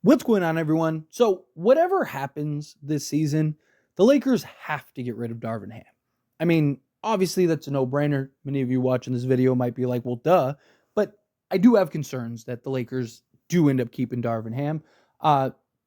What's going on, everyone? So, whatever happens this season, the Lakers have to get rid of Darvin Ham. I mean, obviously, that's a no-brainer. Many of you watching this video might be like, well, duh. But I do have concerns that the Lakers do end up keeping Darvin Ham,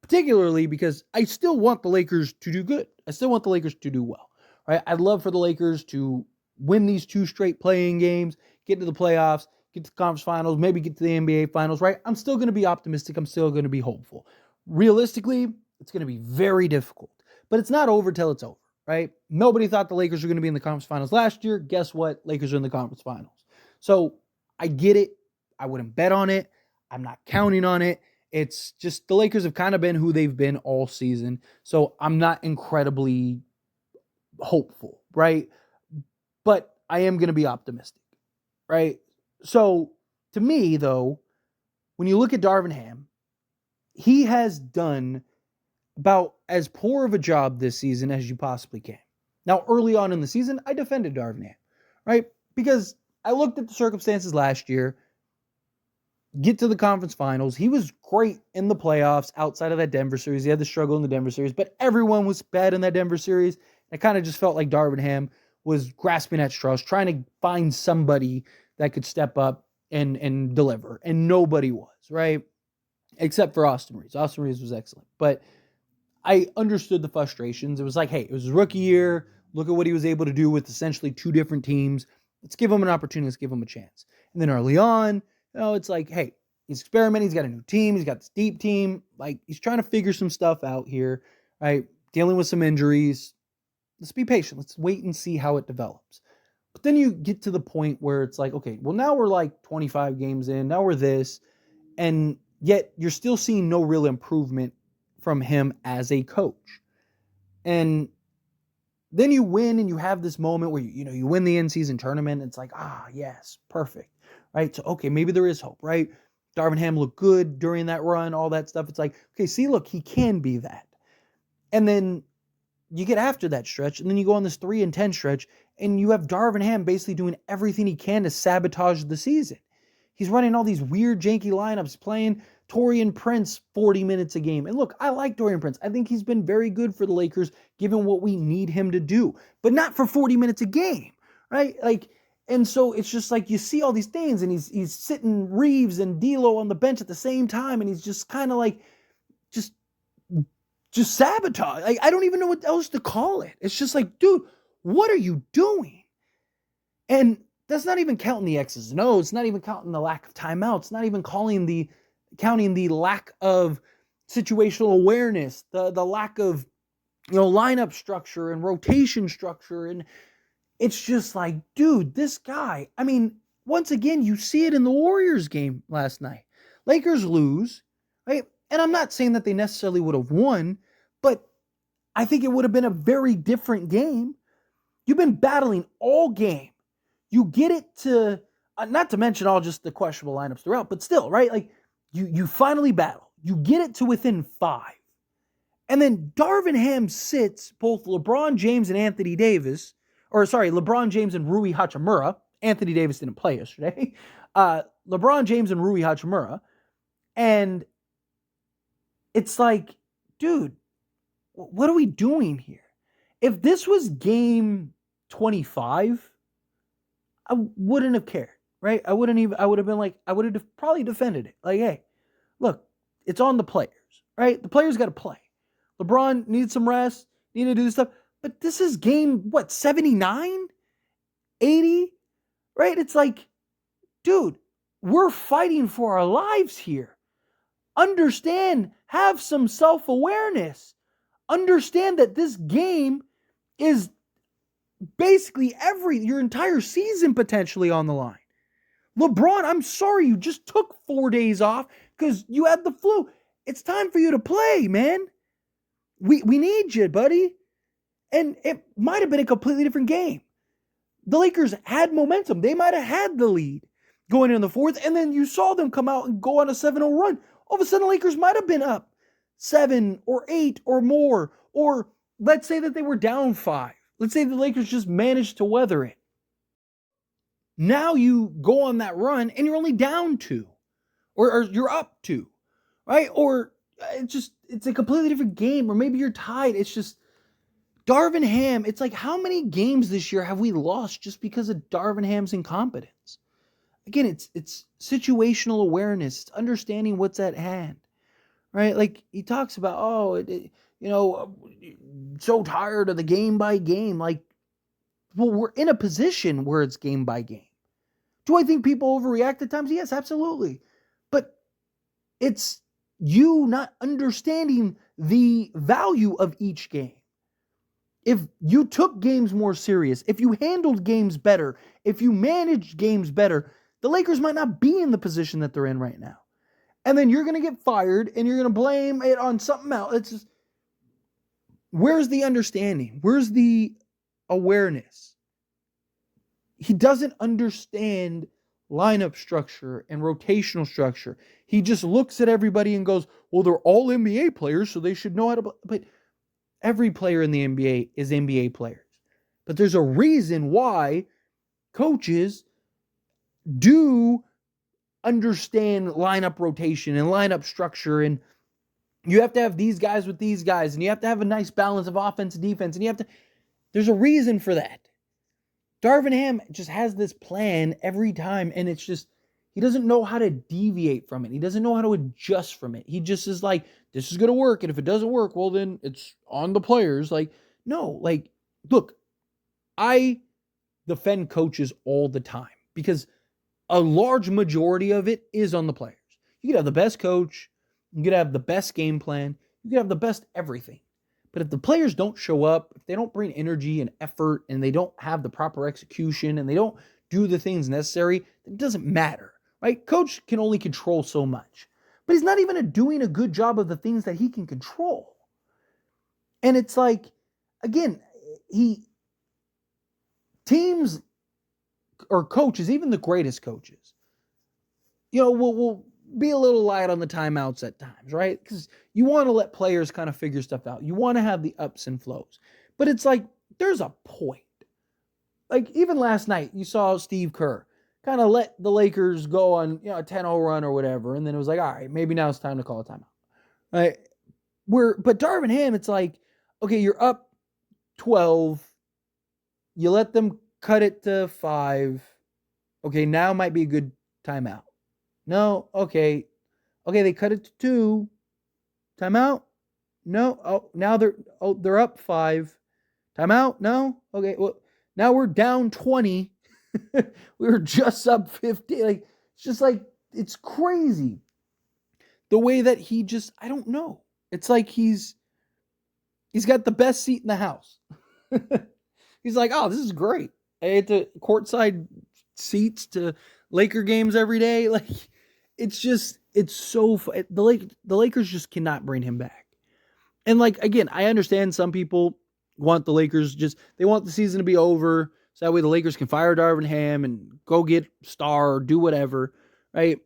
particularly because I still want the Lakers to do good. I still want the Lakers to do well, right? I'd love for the Lakers to win these 2 straight playing games, get to the playoffs, get to the conference finals, maybe get to the NBA finals, right? I'm still going to be optimistic. I'm still going to be hopeful. Realistically, it's going to be very difficult, but it's not over till it's over, right? Nobody thought the Lakers were going to be in the conference finals last year. Guess what? Lakers are in the conference finals. So I get it. I wouldn't bet on it. I'm not counting on it. It's just the Lakers have kind of been who they've been all season. So I'm not incredibly hopeful, right? But I am going to be optimistic, right? So, to me, though, when you look at Darvin Ham, he has done about as poor of a job this season as you possibly can. Now, early on in the season, I defended Darvin Ham, right? Because I looked at the circumstances last year, get to the conference finals. He was great in the playoffs outside of that Denver series. He had the struggle in the Denver series, but everyone was bad in that Denver series. It kind of just felt like Darvin Ham was grasping at straws, trying to find somebody that could step up and deliver. And nobody was, right? Except for Austin Reeves. Austin Reeves was excellent. But I understood the frustrations. It was like, hey, it was his rookie year. Look at what he was able to do with essentially 2 different teams. Let's give him an opportunity. Let's give him a chance. And then early on, it's like, hey, he's experimenting. He's got a new team. He's got this deep team. Like, he's trying to figure some stuff out here, right? Dealing with some injuries. Let's be patient. Let's wait and see how it develops. But then you get to the point where it's like, okay, well, now we're like 25 games in. Now we're this. And yet you're still seeing no real improvement from him as a coach. And then you win and you have this moment where, you win the in-season tournament. It's like, yes, perfect. Right? So, okay, maybe there is hope, right? Darvin Ham looked good during that run, all that stuff. It's like, okay, see, look, he can be that. And then you get after that stretch, and then you go on this 3-10 stretch, and you have Darvin Ham basically doing everything he can to sabotage the season. He's running all these weird, janky lineups, playing Taurean Prince 40 minutes a game. And look, I like Taurean Prince. I think he's been very good for the Lakers, given what we need him to do, but not for 40 minutes a game, right? And so it's just like you see all these things, and he's sitting Reeves and D'Lo on the bench at the same time, and he's just kind of like, just sabotage. Like, I don't even know what else to call it. It's just like, dude, what are you doing? And that's not even counting the X's and O's. It's not even counting the lack of timeouts. Not even counting the lack of situational awareness, the lack of lineup structure and rotation structure. And it's just like, dude, this guy. I mean, once again, you see it in the Warriors game last night. Lakers lose, right? And I'm not saying that they necessarily would have won, but I think it would have been a very different game. You've been battling all game. You get it to, not to mention all just the questionable lineups throughout, but still, right? Like, you finally battle. You get it to within 5. And then Darvin Ham sits both LeBron James and Anthony Davis, LeBron James and Rui Hachimura. Anthony Davis didn't play yesterday. LeBron James and Rui Hachimura. And it's like, dude, what are we doing here? If this was game 25, I wouldn't have cared, right? I would have been like, I would have probably defended it. Like, hey, look, it's on the players, right? The players got to play. LeBron needs some rest, need to do this stuff. But this is game, 79? 80? Right? It's like, dude, we're fighting for our lives here. Understand, have some self-awareness. Understand that this game is basically your entire season potentially on the line. LeBron, I'm sorry you just took 4 days off because you had the flu. It's time for you to play, man. We need you, buddy. And it might have been a completely different game. The Lakers had momentum. They might have had the lead going in the 4th, and then you saw them come out and go on a 7-0 run. All of a sudden, the Lakers might have been up 7 or 8 or more. Or let's say that they were down 5. Let's say the Lakers just managed to weather it. Now you go on that run and you're only down 2. Or you're up 2. Right? Or it's a completely different game, or maybe you're tied. It's just Darvin Ham. It's like, how many games this year have we lost just because of Darvin Ham's incompetence? Again, it's situational awareness. It's understanding what's at hand, right? Like he talks about, so tired of the game by game. Like, well, we're in a position where it's game by game. Do I think people overreact at times? Yes, absolutely. But it's you not understanding the value of each game. If you took games more serious, if you handled games better, if you managed games better, the Lakers might not be in the position that they're in right now. And then you're going to get fired and you're going to blame it on something else. It's just, where's the understanding? Where's the awareness? He doesn't understand lineup structure and rotational structure. He just looks at everybody and goes, well, they're all NBA players, so they should know how to play. But every player in the NBA is NBA players. But there's a reason why coaches do understand lineup rotation and lineup structure, and you have to have these guys with these guys, and you have to have a nice balance of offense and defense, and there's a reason for that. Darvin Ham just has this plan every time, and it's just, he doesn't know how to deviate from it. He doesn't know how to adjust from it. He just is like, this is going to work, and if it doesn't work, well, then it's on the players. Like, no, like, look, I defend coaches all the time because a large majority of it is on the players. You could have the best coach, you could have the best game plan, you could have the best everything. But if the players don't show up, if they don't bring energy and effort, and they don't have the proper execution, and they don't do the things necessary, it doesn't matter, right? Coach can only control so much. But he's not even doing a good job of the things that he can control. And it's like, again, teams or coaches, even the greatest coaches, will be a little light on the timeouts at times, right? Because you want to let players kind of figure stuff out. You want to have the ups and flows. But it's like, there's a point. Like, even last night, you saw Steve Kerr kind of let the Lakers go on, a 10-0 run or whatever. And then it was like, all right, maybe now it's time to call a timeout. Right? But Darvin Ham, it's like, okay, you're up 12. You let them cut it to 5. Okay, now might be a good timeout. No, okay, they cut it to 2. Timeout? No. Oh, now they're up 5. Timeout? No. Okay, well, now we're down 20. We were just up 50. Like, it's just like, it's crazy. The way that he just, I don't know. It's like he's got the best seat in the house. He's like, oh, this is great. I get the courtside seats to Laker games every day. Like, it's so fun. The Lakers just cannot bring him back. And like, again, I understand some people want the Lakers they want the season to be over so that way the Lakers can fire Darvin Ham and go get Star or do whatever, right?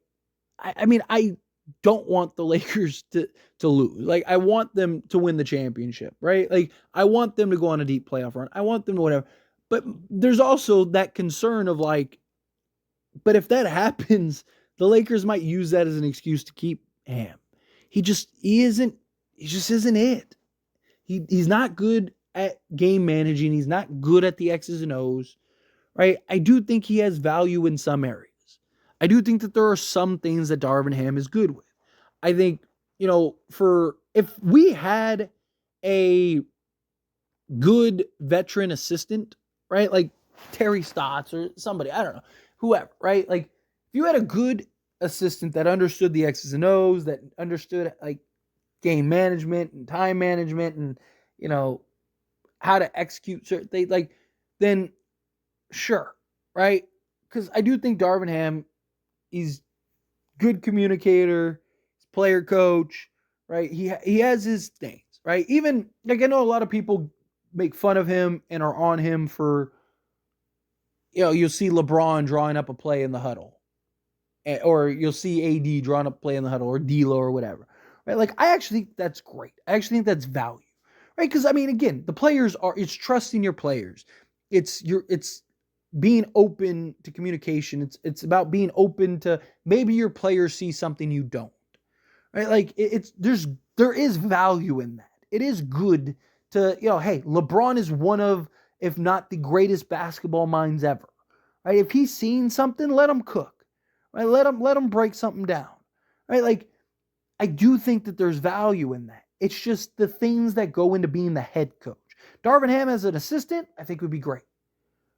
I mean, I don't want the Lakers to lose. Like, I want them to win the championship, right? Like, I want them to go on a deep playoff run. I want them to whatever. But there's also that concern of like, but if that happens, the Lakers might use that as an excuse to keep Ham. He just isn't it. He's not good at game managing. He's not good at the X's and O's, right? I do think he has value in some areas. I do think that there are some things that Darvin Ham is good with. I think, if we had a good veteran assistant, right? Like Terry Stotts or somebody, I don't know, whoever, right? Like, if you had a good assistant that understood the X's and O's, that understood like game management and time management and, how to execute certain things, like, then sure, right? Because I do think Darvin Ham, he's good communicator, he's player coach, right? He has his things, right? Even, like, I know a lot of people make fun of him and are on him for, you'll see LeBron drawing up a play in the huddle. Or you'll see AD drawing up a play in the huddle, or D'Lo or whatever. Right? Like, I actually think that's great. I actually think that's value. Right? Because, I mean, again, it's trusting your players. It's being open to communication. It's about being open to maybe your players see something you don't. right? Like there is value in that. It is good to, hey, LeBron is one of, if not the greatest basketball minds ever, right? If he's seen something, let him cook, right? Let him break something down, right? Like, I do think that there's value in that. It's just the things that go into being the head coach. Darvin Ham as an assistant, I think would be great,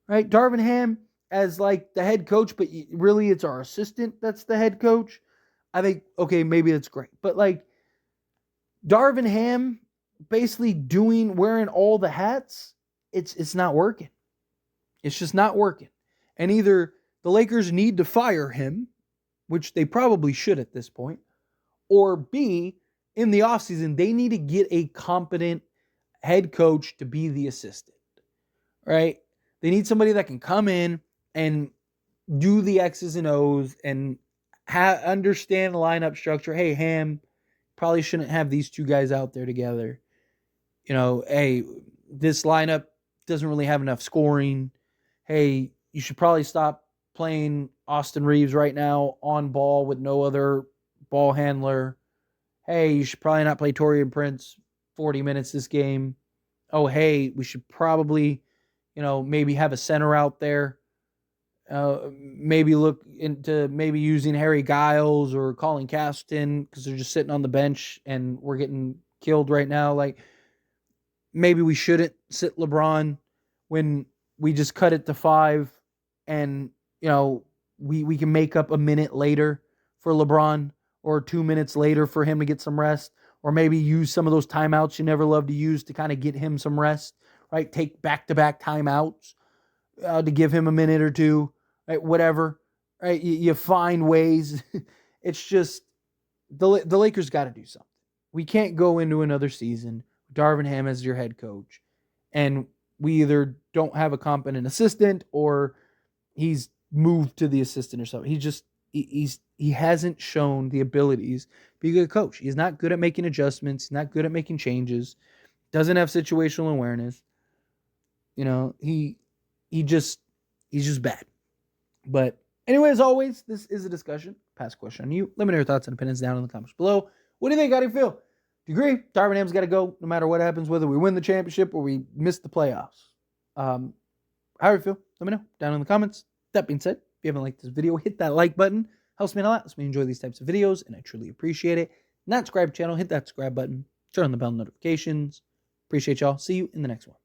right? Darvin Ham as like the head coach, but really it's our assistant that's the head coach. I think, okay, maybe that's great. But like Darvin Ham basically wearing all the hats, it's not working. It's just not working. And either the Lakers need to fire him, which they probably should at this point, or B, in the offseason, they need to get a competent head coach to be the assistant, right? They need somebody that can come in and do the X's and O's and understand the lineup structure. Hey, Ham, probably shouldn't have these two guys out there together. Hey, this lineup doesn't really have enough scoring. Hey, you should probably stop playing Austin Reeves right now on ball with no other ball handler. Hey, you should probably not play Taurean Prince 40 minutes this game. Oh, hey, we should probably, maybe have a center out there. Maybe look into maybe using Harry Giles or Colin Caston because they're just sitting on the bench and we're getting killed right now. Like, maybe we shouldn't sit LeBron when we just cut it to 5 and, we can make up a minute later for LeBron or 2 minutes later for him to get some rest, or maybe use some of those timeouts you never love to use to kind of get him some rest, right? Take back-to-back timeouts to give him a minute or two, right? Whatever, right? You find ways. It's just the Lakers got to do something. We can't go into another season with Darvin Ham as your head coach, and we either don't have a competent assistant or he's moved to the assistant or something. He hasn't shown the abilities to be a good coach. He's not good at making adjustments. He's not good at making changes. Doesn't have situational awareness. He's just bad. But anyway, as always, this is a discussion. Pass a question on you. Let me know your thoughts and opinions down in the comments below. What do you think? How do you feel? Do you agree? Darvin Ham's got to go no matter what happens, whether we win the championship or we miss the playoffs. How do you feel? Let me know down in the comments. That being said, if you haven't liked this video, hit that like button. Helps me a lot. Helps me enjoy these types of videos, and I truly appreciate it. Not subscribe to the channel, hit that subscribe button. Turn on the bell notifications. Appreciate y'all. See you in the next one.